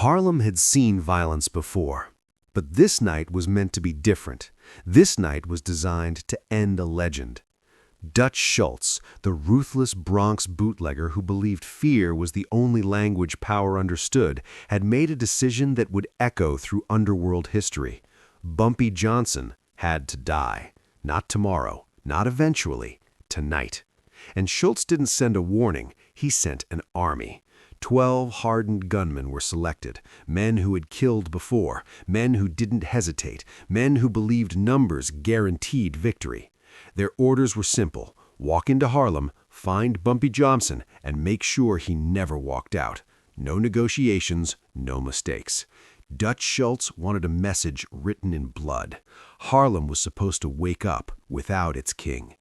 Harlem had seen violence before, but this night was meant to be different. This night was designed to end a legend. Dutch Schultz, the ruthless Bronx bootlegger who believed fear was the only language power understood, had made a decision that would echo through underworld history. Bumpy Johnson had to die. Not tomorrow, not eventually, tonight. And Schultz didn't send a warning, he sent an army. 12 hardened gunmen were selected, men who had killed before, men who didn't hesitate, men who believed numbers guaranteed victory. Their orders were simple: walk into Harlem, find Bumpy Johnson, and make sure he never walked out. No negotiations, no mistakes. Dutch Schultz wanted a message written in blood. Harlem was supposed to wake up without its king.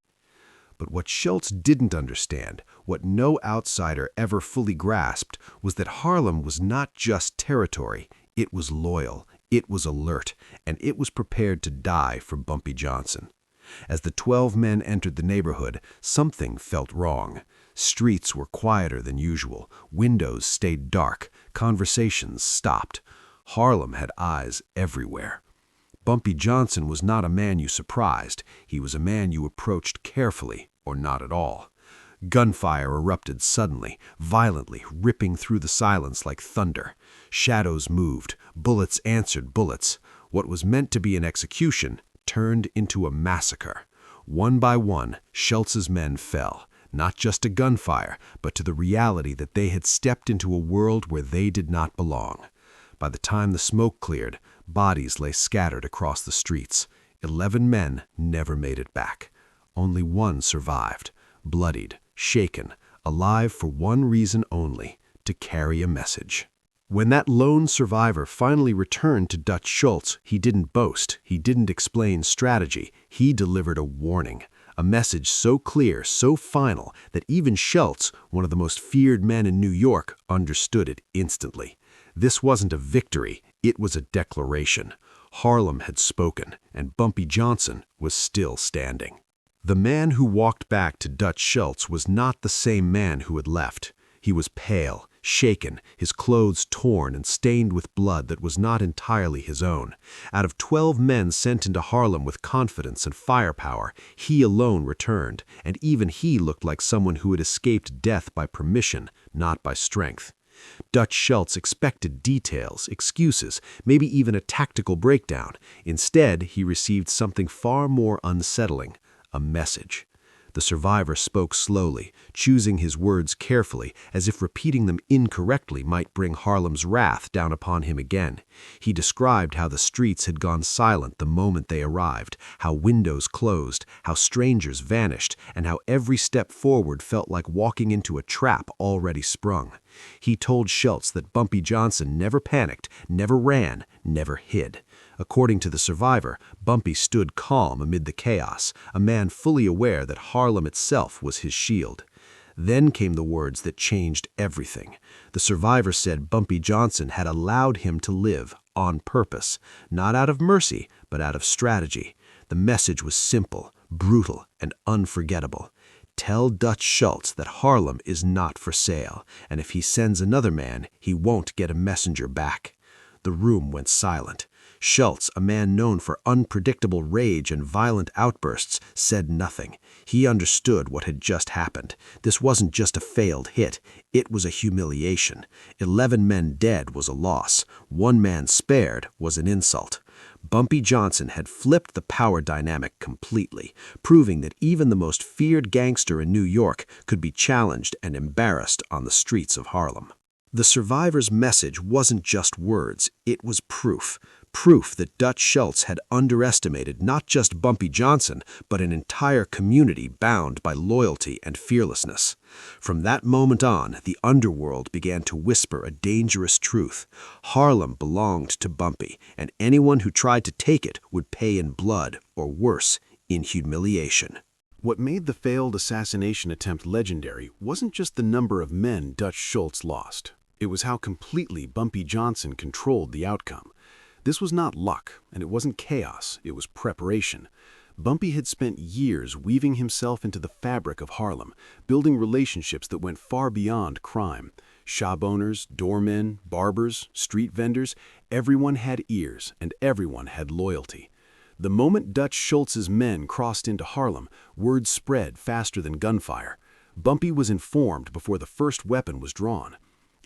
But what Schultz didn't understand, what no outsider ever fully grasped, was that Harlem was not just territory. It was loyal, it was alert, and it was prepared to die for Bumpy Johnson. As the 12 men entered the neighborhood, something felt wrong. Streets were quieter than usual, windows stayed dark, conversations stopped. Harlem had eyes everywhere. Bumpy Johnson was not a man you surprised. He was a man you approached carefully, or not at all. Gunfire erupted suddenly, violently, ripping through the silence like thunder. Shadows moved, bullets answered bullets. What was meant to be an execution turned into a massacre. One by one, Schultz's men fell, not just to gunfire, but to the reality that they had stepped into a world where they did not belong. By the time the smoke cleared, bodies lay scattered across the streets. 11 men never made it back. Only one survived, bloodied, shaken, alive for one reason only: to carry a message. When that lone survivor finally returned to Dutch Schultz, he didn't boast, he didn't explain strategy, he delivered a warning. A message so clear, so final, that even Schultz, one of the most feared men in New York, understood it instantly. This wasn't a victory, it was a declaration. Harlem had spoken, and Bumpy Johnson was still standing. The man who walked back to Dutch Schultz was not the same man who had left. He was pale, shaken, his clothes torn and stained with blood that was not entirely his own. Out of 12 men sent into Harlem with confidence and firepower, he alone returned, and even he looked like someone who had escaped death by permission, not by strength. Dutch Schultz expected details, excuses, maybe even a tactical breakdown. Instead, he received something far more unsettling: a message. The survivor spoke slowly, choosing his words carefully, as if repeating them incorrectly might bring Harlem's wrath down upon him again. He described how the streets had gone silent the moment they arrived, how windows closed, how strangers vanished, and how every step forward felt like walking into a trap already sprung. He told Schultz that Bumpy Johnson never panicked, never ran, never hid. According to the survivor, Bumpy stood calm amid the chaos, a man fully aware that Harlem itself was his shield. Then came the words that changed everything. The survivor said Bumpy Johnson had allowed him to live on purpose, not out of mercy, but out of strategy. The message was simple, brutal, and unforgettable. Tell Dutch Schultz that Harlem is not for sale, and if he sends another man, he won't get a messenger back. The room went silent. Schultz, a man known for unpredictable rage and violent outbursts, said nothing. He understood what had just happened. This wasn't just a failed hit. It was a humiliation. 11 men dead was a loss. 1 man spared was an insult. Bumpy Johnson had flipped the power dynamic completely, proving that even the most feared gangster in New York could be challenged and embarrassed on the streets of Harlem. The survivor's message wasn't just words, it was proof. Proof that Dutch Schultz had underestimated not just Bumpy Johnson, but an entire community bound by loyalty and fearlessness. From that moment on, the underworld began to whisper a dangerous truth. Harlem belonged to Bumpy, and anyone who tried to take it would pay in blood, or worse, in humiliation. What made the failed assassination attempt legendary wasn't just the number of men Dutch Schultz lost. It was how completely Bumpy Johnson controlled the outcome. This was not luck, and it wasn't chaos, it was preparation. Bumpy had spent years weaving himself into the fabric of Harlem, building relationships that went far beyond crime. Shop owners, doormen, barbers, street vendors, everyone had ears and everyone had loyalty. The moment Dutch Schultz's men crossed into Harlem, word spread faster than gunfire. Bumpy was informed before the first weapon was drawn.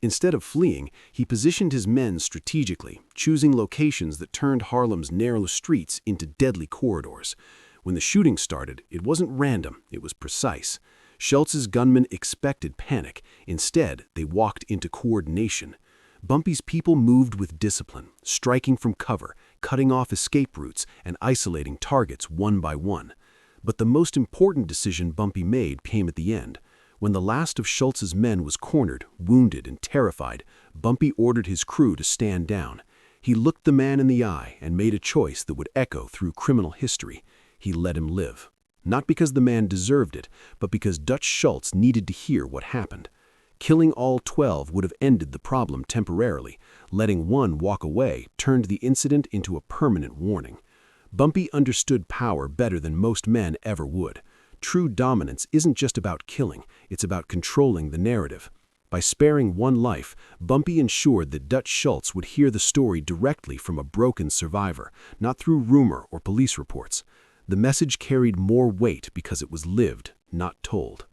Instead of fleeing, he positioned his men strategically, choosing locations that turned Harlem's narrow streets into deadly corridors. When the shooting started, it wasn't random, it was precise. Schultz's gunmen expected panic. Instead, they walked into coordination. Bumpy's people moved with discipline, striking from cover, cutting off escape routes, and isolating targets one by one. But the most important decision Bumpy made came at the end. When the last of Schultz's men was cornered, wounded, and terrified, Bumpy ordered his crew to stand down. He looked the man in the eye and made a choice that would echo through criminal history. He let him live. Not because the man deserved it, but because Dutch Schultz needed to hear what happened. Killing all 12 would have ended the problem temporarily. Letting one walk away turned the incident into a permanent warning. Bumpy understood power better than most men ever would. True dominance isn't just about killing, it's about controlling the narrative. By sparing one life, Bumpy ensured that Dutch Schultz would hear the story directly from a broken survivor, not through rumor or police reports. The message carried more weight because it was lived, not told.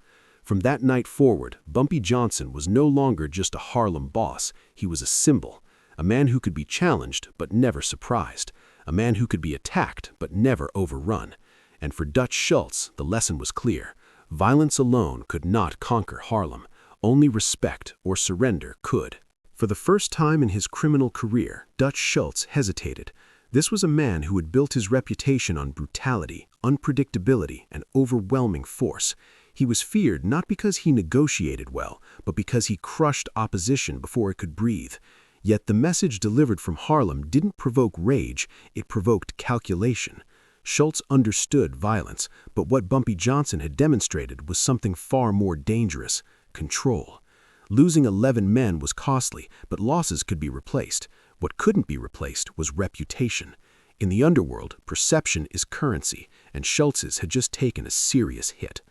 From that night forward, Bumpy Johnson was no longer just a Harlem boss, he was a symbol. A man who could be challenged but never surprised. A man who could be attacked but never overrun. And for Dutch Schultz, the lesson was clear. Violence alone could not conquer Harlem. Only respect or surrender could. For the first time in his criminal career, Dutch Schultz hesitated. This was a man who had built his reputation on brutality, unpredictability, and overwhelming force. He was feared not because he negotiated well, but because he crushed opposition before it could breathe. Yet the message delivered from Harlem didn't provoke rage, it provoked calculation. Schultz understood violence, but what Bumpy Johnson had demonstrated was something far more dangerous: control. Losing 11 men was costly, but losses could be replaced. What couldn't be replaced was reputation. In the underworld, perception is currency, and Schultz's had just taken a serious hit.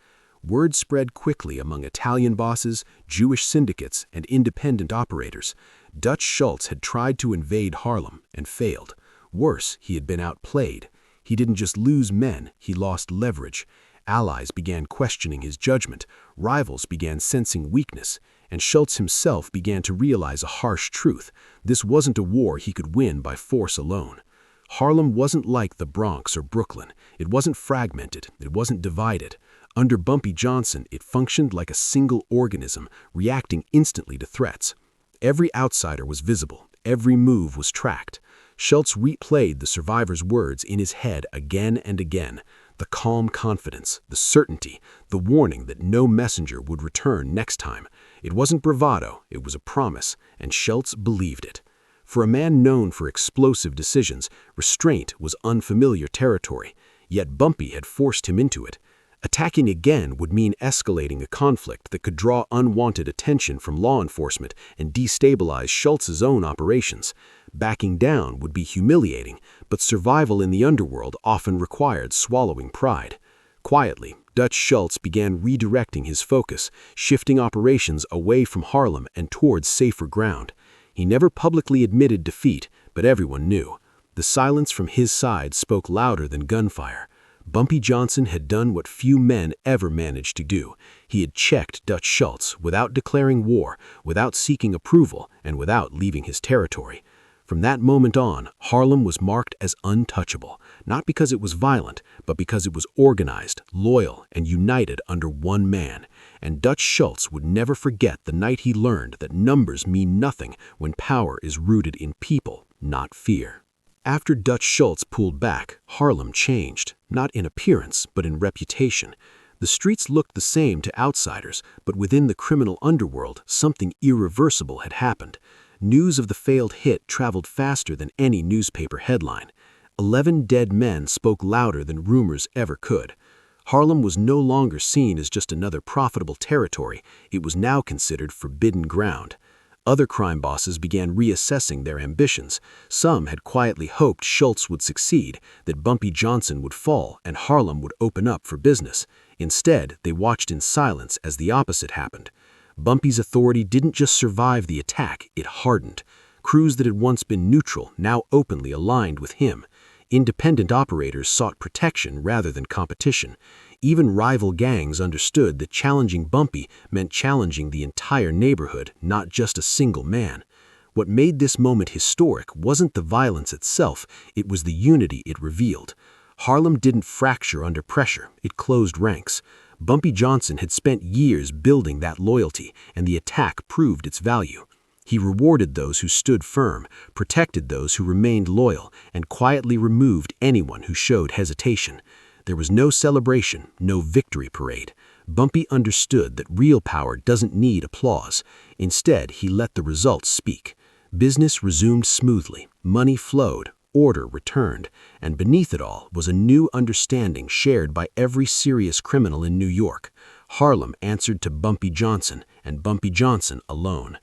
Word spread quickly among Italian bosses, Jewish syndicates, and independent operators. Dutch Schultz had tried to invade Harlem and failed. Worse, he had been outplayed. He didn't just lose men, he lost leverage. Allies began questioning his judgment, rivals began sensing weakness, and Schultz himself began to realize a harsh truth. This wasn't a war he could win by force alone. Harlem wasn't like the Bronx or Brooklyn. It wasn't fragmented, it wasn't divided. Under Bumpy Johnson, it functioned like a single organism, reacting instantly to threats. Every outsider was visible, every move was tracked. Schultz replayed the survivor's words in his head again and again. The calm confidence, the certainty, the warning that no messenger would return next time. It wasn't bravado, it was a promise, and Schultz believed it. For a man known for explosive decisions, restraint was unfamiliar territory, yet Bumpy had forced him into it. Attacking again would mean escalating a conflict that could draw unwanted attention from law enforcement and destabilize Schultz's own operations. Backing down would be humiliating, but survival in the underworld often required swallowing pride. Quietly, Dutch Schultz began redirecting his focus, shifting operations away from Harlem and towards safer ground. He never publicly admitted defeat, but everyone knew. The silence from his side spoke louder than gunfire. Bumpy Johnson had done what few men ever managed to do. He had checked Dutch Schultz without declaring war, without seeking approval, and without leaving his territory. From that moment on, Harlem was marked as untouchable, not because it was violent, but because it was organized, loyal, and united under one man. And Dutch Schultz would never forget the night he learned that numbers mean nothing when power is rooted in people, not fear. After Dutch Schultz pulled back, Harlem changed, not in appearance, but in reputation. The streets looked the same to outsiders, but within the criminal underworld, something irreversible had happened. News of the failed hit traveled faster than any newspaper headline. 11 dead men spoke louder than rumors ever could. Harlem was no longer seen as just another profitable territory, it was now considered forbidden ground. Other crime bosses began reassessing their ambitions. Some had quietly hoped Schultz would succeed, that Bumpy Johnson would fall, and Harlem would open up for business. Instead, they watched in silence as the opposite happened. Bumpy's authority didn't just survive the attack, it hardened. Crews that had once been neutral now openly aligned with him. Independent operators sought protection rather than competition. Even rival gangs understood that challenging Bumpy meant challenging the entire neighborhood, not just a single man. What made this moment historic wasn't the violence itself, it was the unity it revealed. Harlem didn't fracture under pressure, it closed ranks. Bumpy Johnson had spent years building that loyalty, and the attack proved its value. He rewarded those who stood firm, protected those who remained loyal, and quietly removed anyone who showed hesitation. There was no celebration, no victory parade. Bumpy understood that real power doesn't need applause. Instead, he let the results speak. Business resumed smoothly, money flowed, order returned, and beneath it all was a new understanding shared by every serious criminal in New York. Harlem answered to Bumpy Johnson, and Bumpy Johnson alone.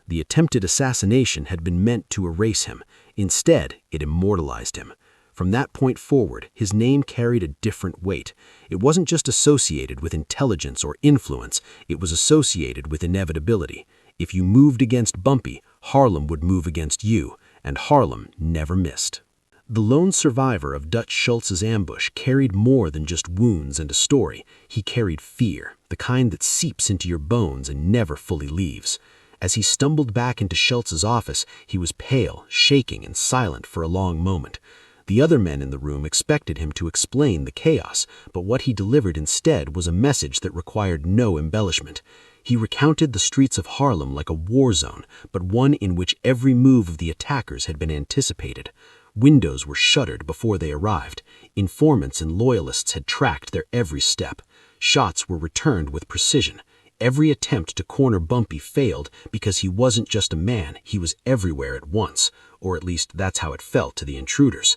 The attempted assassination had been meant to erase him. Instead, it immortalized him. From that point forward, his name carried a different weight. It wasn't just associated with intelligence or influence, it was associated with inevitability. If you moved against Bumpy, Harlem would move against you, and Harlem never missed. The lone survivor of Dutch Schultz's ambush carried more than just wounds and a story. He carried fear, the kind that seeps into your bones and never fully leaves. As he stumbled back into Schultz's office, he was pale, shaking, and silent for a long moment. The other men in the room expected him to explain the chaos, but what he delivered instead was a message that required no embellishment. He recounted the streets of Harlem like a war zone, but one in which every move of the attackers had been anticipated. Windows were shuttered before they arrived. Informants and loyalists had tracked their every step. Shots were returned with precision. Every attempt to corner Bumpy failed because he wasn't just a man, he was everywhere at once, or at least that's how it felt to the intruders.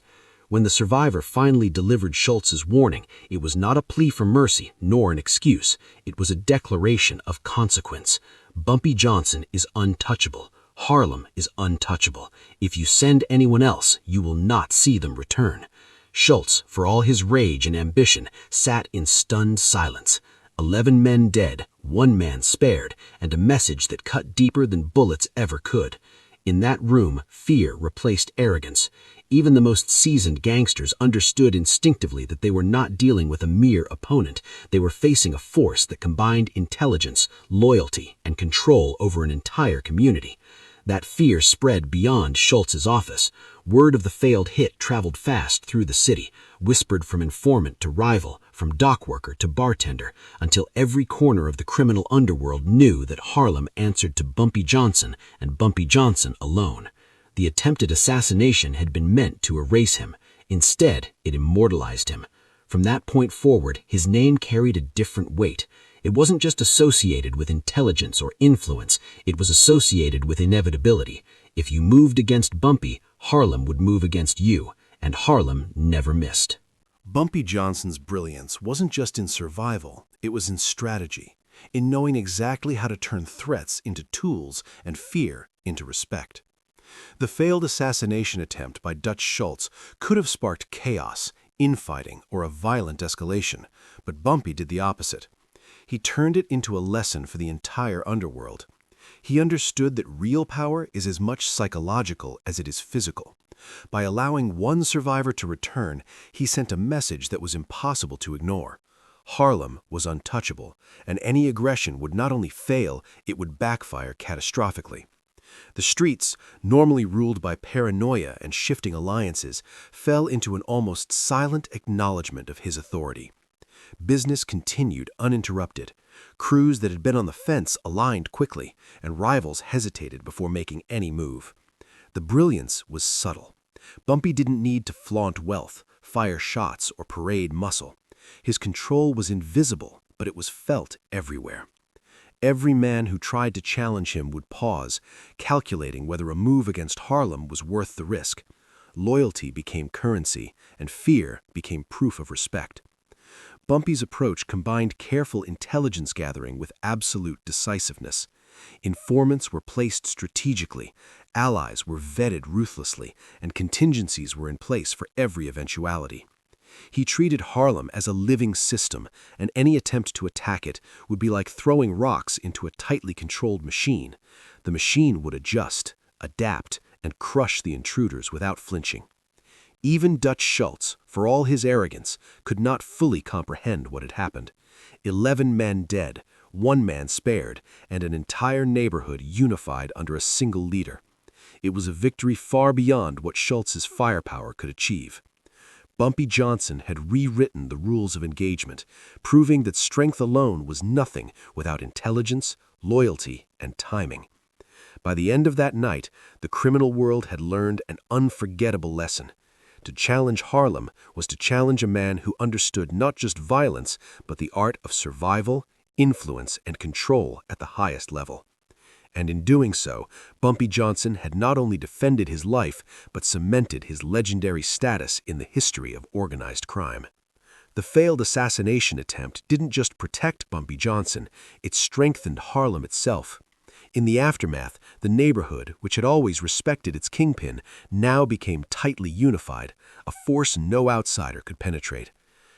When the survivor finally delivered Schultz's warning, it was not a plea for mercy nor an excuse. It was a declaration of consequence. Bumpy Johnson is untouchable. Harlem is untouchable. If you send anyone else, you will not see them return. Schultz, for all his rage and ambition, sat in stunned silence. 11 men dead, 1 man spared, and a message that cut deeper than bullets ever could. In that room, fear replaced arrogance. Even the most seasoned gangsters understood instinctively that they were not dealing with a mere opponent. They were facing a force that combined intelligence, loyalty, and control over an entire community. That fear spread beyond Schultz's office. Word of the failed hit traveled fast through the city, whispered from informant to rival, from dockworker to bartender, until every corner of the criminal underworld knew that Harlem answered to Bumpy Johnson and Bumpy Johnson alone. The attempted assassination had been meant to erase him. Instead, it immortalized him. From that point forward, his name carried a different weight. It wasn't just associated with intelligence or influence, it was associated with inevitability. If you moved against Bumpy, Harlem would move against you, and Harlem never missed. Bumpy Johnson's brilliance wasn't just in survival, it was in strategy, in knowing exactly how to turn threats into tools and fear into respect. The failed assassination attempt by Dutch Schultz could have sparked chaos, infighting, or a violent escalation, but Bumpy did the opposite. He turned it into a lesson for the entire underworld. He understood that real power is as much psychological as it is physical. By allowing one survivor to return, he sent a message that was impossible to ignore. Harlem was untouchable, and any aggression would not only fail, it would backfire catastrophically. The streets, normally ruled by paranoia and shifting alliances, fell into an almost silent acknowledgement of his authority. Business continued uninterrupted. Crews that had been on the fence aligned quickly, and rivals hesitated before making any move. The brilliance was subtle. Bumpy didn't need to flaunt wealth, fire shots, or parade muscle. His control was invisible, but it was felt everywhere. Every man who tried to challenge him would pause, calculating whether a move against Harlem was worth the risk. Loyalty became currency, and fear became proof of respect. Bumpy's approach combined careful intelligence gathering with absolute decisiveness. Informants were placed strategically, allies were vetted ruthlessly, and contingencies were in place for every eventuality. He treated Harlem as a living system, and any attempt to attack it would be like throwing rocks into a tightly controlled machine. The machine would adjust, adapt, and crush the intruders without flinching. Even Dutch Schultz, for all his arrogance, could not fully comprehend what had happened. 11 men dead, 1 man spared, and an entire neighborhood unified under a single leader. It was a victory far beyond what Schultz's firepower could achieve. Bumpy Johnson had rewritten the rules of engagement, proving that strength alone was nothing without intelligence, loyalty, and timing. By the end of that night, the criminal world had learned an unforgettable lesson. To challenge Harlem was to challenge a man who understood not just violence, but the art of survival, influence, and control at the highest level. And in doing so, Bumpy Johnson had not only defended his life, but cemented his legendary status in the history of organized crime. The failed assassination attempt didn't just protect Bumpy Johnson, it strengthened Harlem itself. In the aftermath, the neighborhood, which had always respected its kingpin, now became tightly unified, a force no outsider could penetrate.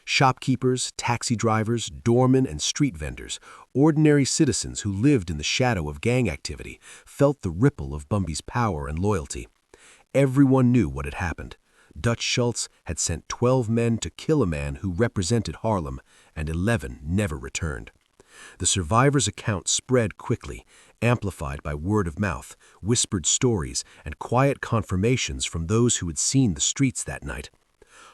Shopkeepers, taxi drivers, doormen, and street vendors, ordinary citizens who lived in the shadow of gang activity, felt the ripple of Bumpy's power and loyalty. Everyone knew what had happened. Dutch Schultz had sent 12 men to kill a man who represented Harlem, and 11 never returned. The survivors' account spread quickly, amplified by word of mouth, whispered stories, and quiet confirmations from those who had seen the streets that night.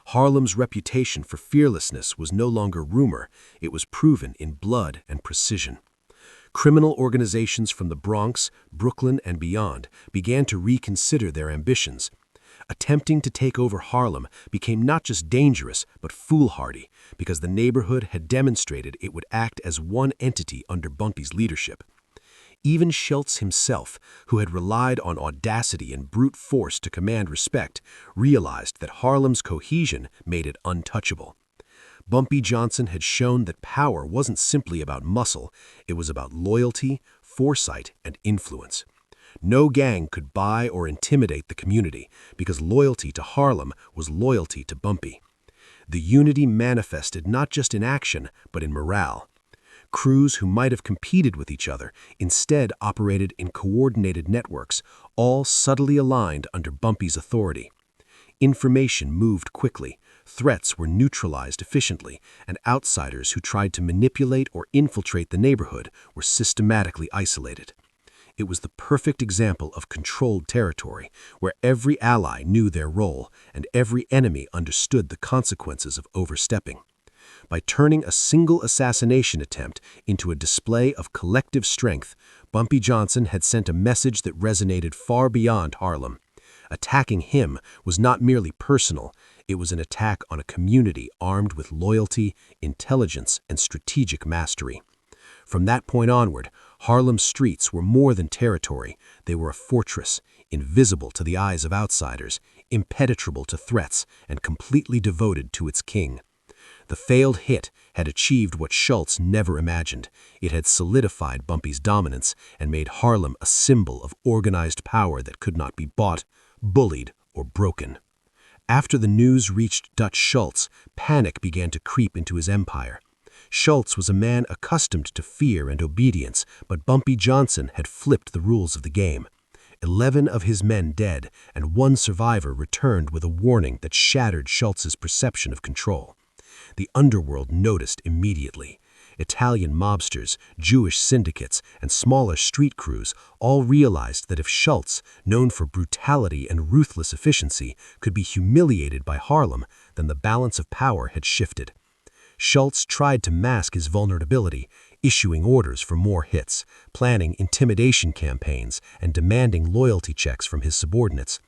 Harlem's reputation for fearlessness was no longer rumor, it was proven in blood and precision. Criminal organizations from the Bronx, Brooklyn, and beyond began to reconsider their ambitions. Attempting to take over Harlem became not just dangerous, but foolhardy, because the neighborhood had demonstrated it would act as one entity under Bumpy's leadership. Even Schultz himself, who had relied on audacity and brute force to command respect, realized that Harlem's cohesion made it untouchable. Bumpy Johnson had shown that power wasn't simply about muscle, it was about loyalty, foresight, and influence. No gang could buy or intimidate the community, because loyalty to Harlem was loyalty to Bumpy. The unity manifested not just in action, but in morale. Crews who might have competed with each other instead operated in coordinated networks, all subtly aligned under Bumpy's authority. Information moved quickly, threats were neutralized efficiently, and outsiders who tried to manipulate or infiltrate the neighborhood were systematically isolated. It was the perfect example of controlled territory, where every ally knew their role and every enemy understood the consequences of overstepping. By turning a single assassination attempt into a display of collective strength, Bumpy Johnson had sent a message that resonated far beyond Harlem. Attacking him was not merely personal, it was an attack on a community armed with loyalty, intelligence, and strategic mastery. From that point onward, Harlem's streets were more than territory, they were a fortress, invisible to the eyes of outsiders, impenetrable to threats, and completely devoted to its king. The failed hit had achieved what Schultz never imagined. It had solidified Bumpy's dominance and made Harlem a symbol of organized power that could not be bought, bullied, or broken. After the news reached Dutch Schultz, panic began to creep into his empire. Schultz was a man accustomed to fear and obedience, but Bumpy Johnson had flipped the rules of the game. 11 of his men dead, and 1 survivor returned with a warning that shattered Schultz's perception of control. The underworld noticed immediately. Italian mobsters, Jewish syndicates, and smaller street crews all realized that if Schultz, known for brutality and ruthless efficiency, could be humiliated by Harlem, then the balance of power had shifted. Schultz tried to mask his vulnerability, issuing orders for more hits, planning intimidation campaigns, and demanding loyalty checks from his subordinates.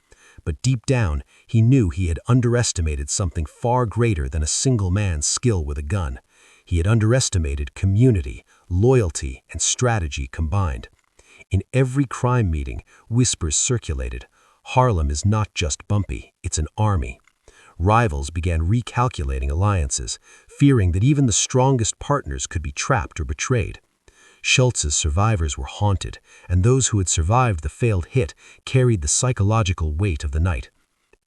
But deep down, he knew he had underestimated something far greater than a single man's skill with a gun. He had underestimated community, loyalty, and strategy combined. In every crime meeting, whispers circulated. Harlem is not just Bumpy, it's an army. Rivals began recalculating alliances, fearing that even the strongest partners could be trapped or betrayed. Schultz's survivors were haunted, and those who had survived the failed hit carried the psychological weight of the night.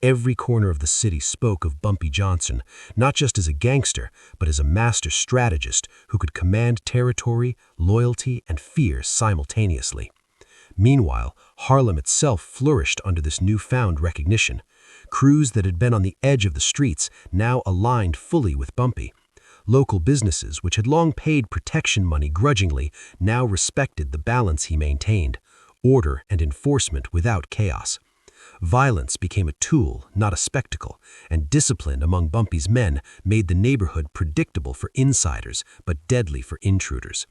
Every corner of the city spoke of Bumpy Johnson, not just as a gangster, but as a master strategist who could command territory, loyalty, and fear simultaneously. Meanwhile, Harlem itself flourished under this newfound recognition. Crews that had been on the edge of the streets now aligned fully with Bumpy. Local businesses, which had long paid protection money grudgingly, now respected the balance he maintained: order and enforcement without chaos. Violence became a tool, not a spectacle, and discipline among Bumpy's men made the neighborhood predictable for insiders but deadly for intruders.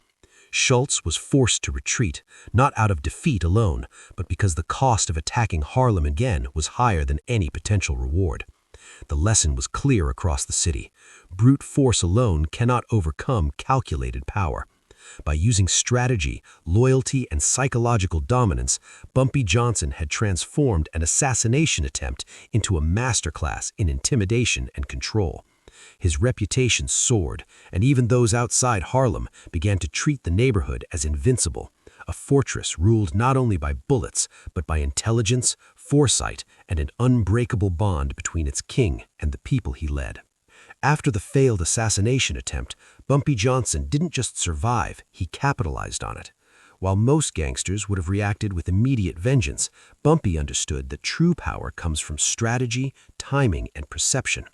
Schultz was forced to retreat, not out of defeat alone, but because the cost of attacking Harlem again was higher than any potential reward. The lesson was clear across the city. Brute force alone cannot overcome calculated power. By using strategy, loyalty, and psychological dominance, Bumpy Johnson had transformed an assassination attempt into a masterclass in intimidation and control. His reputation soared, and even those outside Harlem began to treat the neighborhood as invincible, a fortress ruled not only by bullets, but by intelligence, foresight, and an unbreakable bond between its king and the people he led. After the failed assassination attempt, Bumpy Johnson didn't just survive, he capitalized on it. While most gangsters would have reacted with immediate vengeance, Bumpy understood that true power comes from strategy, timing, and perception.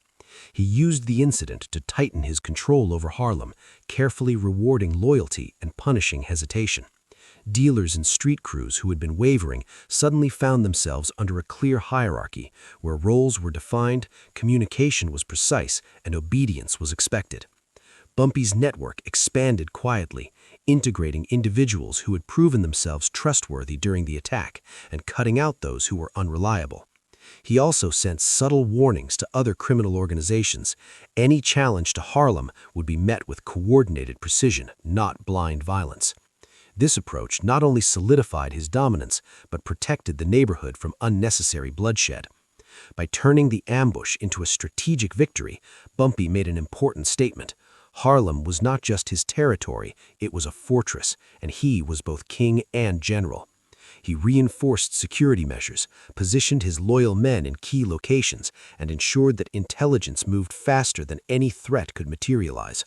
He used the incident to tighten his control over Harlem, carefully rewarding loyalty and punishing hesitation. Dealers and street crews who had been wavering suddenly found themselves under a clear hierarchy, where roles were defined, communication was precise, and obedience was expected. Bumpy's network expanded quietly, integrating individuals who had proven themselves trustworthy during the attack and cutting out those who were unreliable. He also sent subtle warnings to other criminal organizations. Any challenge to Harlem would be met with coordinated precision, not blind violence. This approach not only solidified his dominance, but protected the neighborhood from unnecessary bloodshed. By turning the ambush into a strategic victory, Bumpy made an important statement. Harlem was not just his territory, it was a fortress, and he was both king and general. He reinforced security measures, positioned his loyal men in key locations, and ensured that intelligence moved faster than any threat could materialize.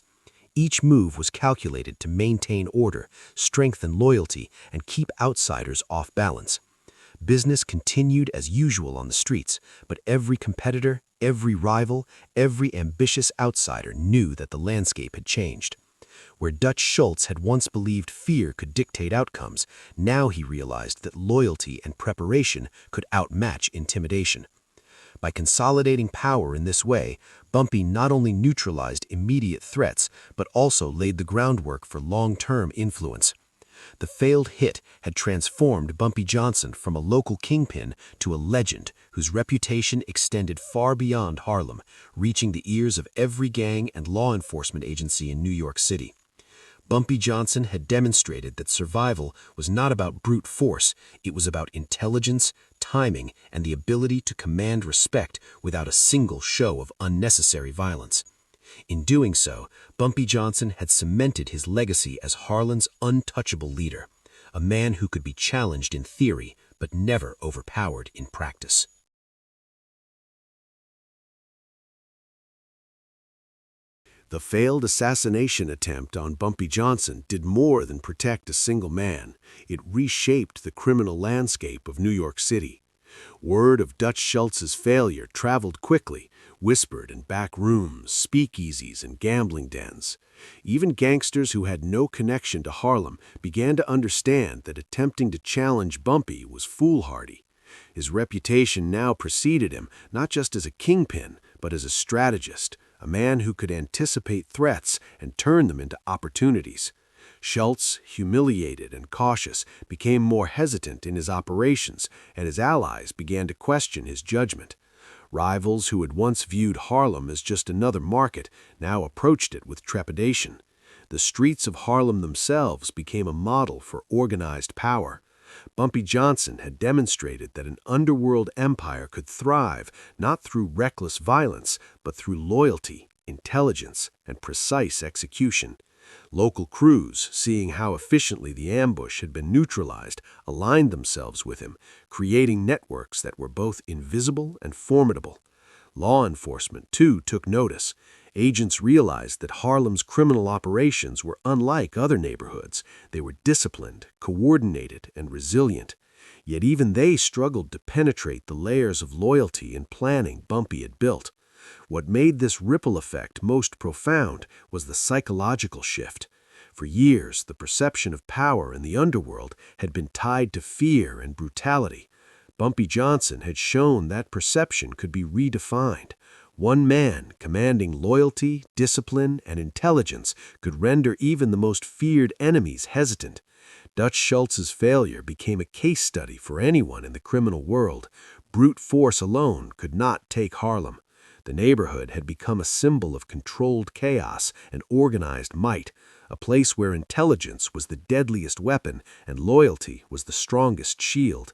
Each move was calculated to maintain order, strengthen loyalty, and keep outsiders off balance. Business continued as usual on the streets, but every competitor, every rival, every ambitious outsider knew that the landscape had changed. Where Dutch Schultz had once believed fear could dictate outcomes, now he realized that loyalty and preparation could outmatch intimidation. By consolidating power in this way, Bumpy not only neutralized immediate threats, but also laid the groundwork for long-term influence. The failed hit had transformed Bumpy Johnson from a local kingpin to a legend whose reputation extended far beyond Harlem, reaching the ears of every gang and law enforcement agency in New York City. Bumpy Johnson had demonstrated that survival was not about brute force, it was about intelligence, timing, and the ability to command respect without a single show of unnecessary violence. In doing so, Bumpy Johnson had cemented his legacy as Harlem's untouchable leader, a man who could be challenged in theory but never overpowered in practice. The failed assassination attempt on Bumpy Johnson did more than protect a single man. It reshaped the criminal landscape of New York City. Word of Dutch Schultz's failure traveled quickly, whispered in back rooms, speakeasies, and gambling dens. Even gangsters who had no connection to Harlem began to understand that attempting to challenge Bumpy was foolhardy. His reputation now preceded him, not just as a kingpin, but as a strategist, a man who could anticipate threats and turn them into opportunities. Schultz, humiliated and cautious, became more hesitant in his operations, and his allies began to question his judgment. Rivals who had once viewed Harlem as just another market now approached it with trepidation. The streets of Harlem themselves became a model for organized power. Bumpy Johnson had demonstrated that an underworld empire could thrive not through reckless violence, but through loyalty, intelligence, and precise execution. Local crews, seeing how efficiently the ambush had been neutralized, aligned themselves with him, creating networks that were both invisible and formidable. Law enforcement, too, took notice. Agents realized that Harlem's criminal operations were unlike other neighborhoods. They were disciplined, coordinated, and resilient. Yet even they struggled to penetrate the layers of loyalty and planning Bumpy had built. What made this ripple effect most profound was the psychological shift. For years, the perception of power in the underworld had been tied to fear and brutality. Bumpy Johnson had shown that perception could be redefined. One man, commanding loyalty, discipline, and intelligence, could render even the most feared enemies hesitant. Dutch Schultz's failure became a case study for anyone in the criminal world. Brute force alone could not take Harlem. The neighborhood had become a symbol of controlled chaos and organized might, a place where intelligence was the deadliest weapon and loyalty was the strongest shield.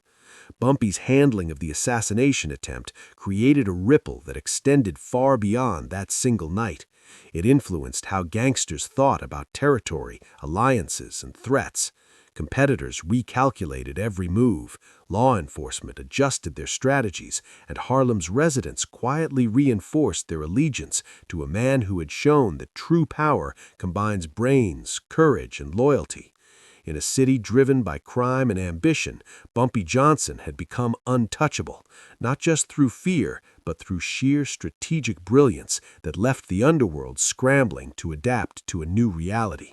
Bumpy's handling of the assassination attempt created a ripple that extended far beyond that single night. It influenced how gangsters thought about territory, alliances, and threats. Competitors recalculated every move, law enforcement adjusted their strategies, and Harlem's residents quietly reinforced their allegiance to a man who had shown that true power combines brains, courage, and loyalty. In a city driven by crime and ambition, Bumpy Johnson had become untouchable, not just through fear, but through sheer strategic brilliance that left the underworld scrambling to adapt to a new reality.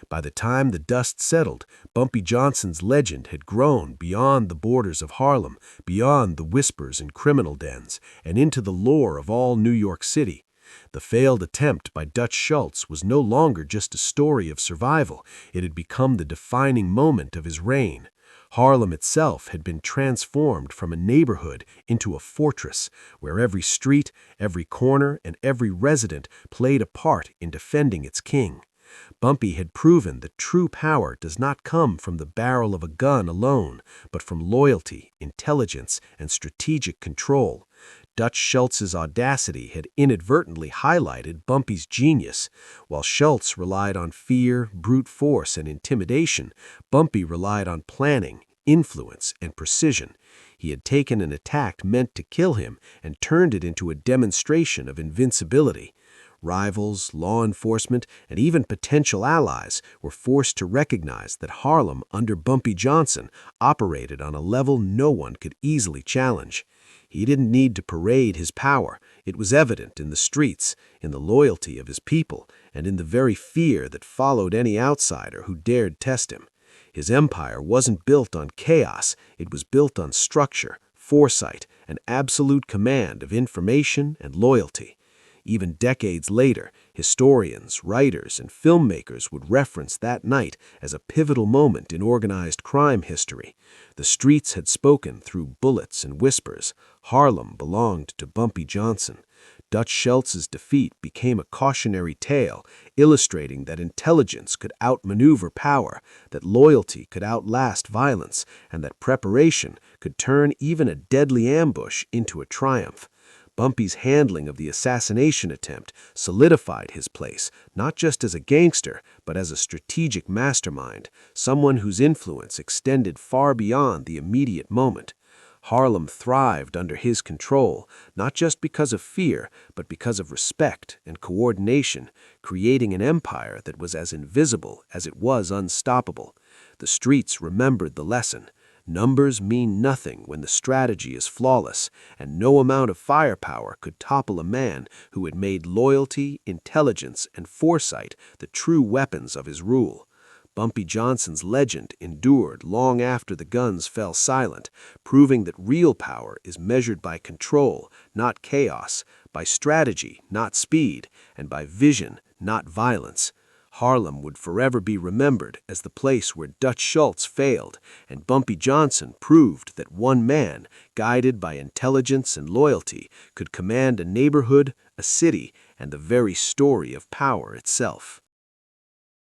By the time the dust settled, Bumpy Johnson's legend had grown beyond the borders of Harlem, beyond the whispers in criminal dens, and into the lore of all New York City. The failed attempt by Dutch Schultz was no longer just a story of survival. It had become the defining moment of his reign. Harlem itself had been transformed from a neighborhood into a fortress, where every street, every corner, and every resident played a part in defending its king. Bumpy had proven that true power does not come from the barrel of a gun alone, but from loyalty, intelligence, and strategic control. Dutch Schultz's audacity had inadvertently highlighted Bumpy's genius. While Schultz relied on fear, brute force, and intimidation, Bumpy relied on planning, influence, and precision. He had taken an attack meant to kill him and turned it into a demonstration of invincibility. Rivals, law enforcement, and even potential allies were forced to recognize that Harlem, under Bumpy Johnson, operated on a level no one could easily challenge. He didn't need to parade his power. It was evident in the streets, in the loyalty of his people, and in the very fear that followed any outsider who dared test him. His empire wasn't built on chaos. It was built on structure, foresight, and absolute command of information and loyalty. Even decades later, historians, writers, and filmmakers would reference that night as a pivotal moment in organized crime history. The streets had spoken through bullets and whispers. Harlem belonged to Bumpy Johnson. Dutch Schultz's defeat became a cautionary tale, illustrating that intelligence could outmaneuver power, that loyalty could outlast violence, and that preparation could turn even a deadly ambush into a triumph. Bumpy's handling of the assassination attempt solidified his place, not just as a gangster, but as a strategic mastermind, someone whose influence extended far beyond the immediate moment. Harlem thrived under his control, not just because of fear, but because of respect and coordination, creating an empire that was as invisible as it was unstoppable. The streets remembered the lesson. Numbers mean nothing when the strategy is flawless, and no amount of firepower could topple a man who had made loyalty, intelligence, and foresight the true weapons of his rule. Bumpy Johnson's legend endured long after the guns fell silent, proving that real power is measured by control, not chaos, by strategy, not speed, and by vision, not violence. Harlem would forever be remembered as the place where Dutch Schultz failed, and Bumpy Johnson proved that one man, guided by intelligence and loyalty, could command a neighborhood, a city, and the very story of power itself.